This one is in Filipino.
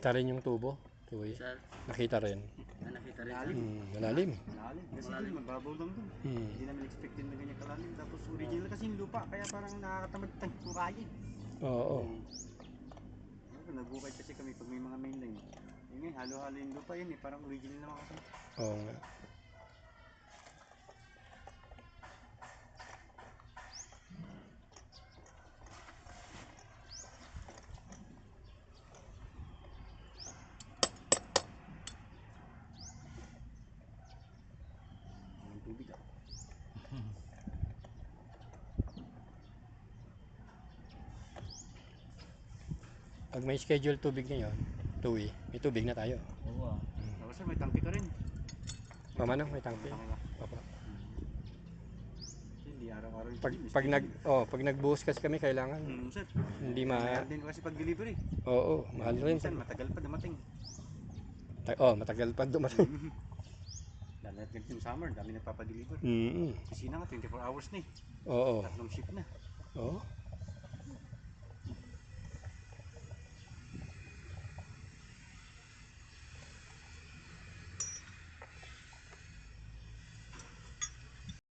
Nakita rin yung tubo. Tuwi. Sa, Nakita rin. nakita rin. Lalim. Malalim. Malalim. Kasi dun, mababaw lang dun. Hindi namin expect din na ganyan kalalim. Tapos original kasi yung lupa, kaya parang nakakatamad tayong bukayin. Oo. Nagukay kasi kami pag may mga mainline. Yun nga, halo-halo yung lupa yun eh, parang original naman kasi. Oo nga. Ang tubig ah. Pag may schedule tubig ngayon, tuwi, may tubig na tayo. Oo. Tapos sir, may tangke ka rin. Pamanong may tangke. Tangke ka. Opo. Hindi araw-araw yung Pag nagbuhos kasi kami kailangan sir. hindi Mahal din kasi pag delivery. Oo, mahal rin. Minsan matagal pa dumating. Matagal pa dumating. Lalo na yung summer, dami nagpapadeliver. Mm. Kasi na nga, 24 hours na eh. Oo. 3 shift na. Oo.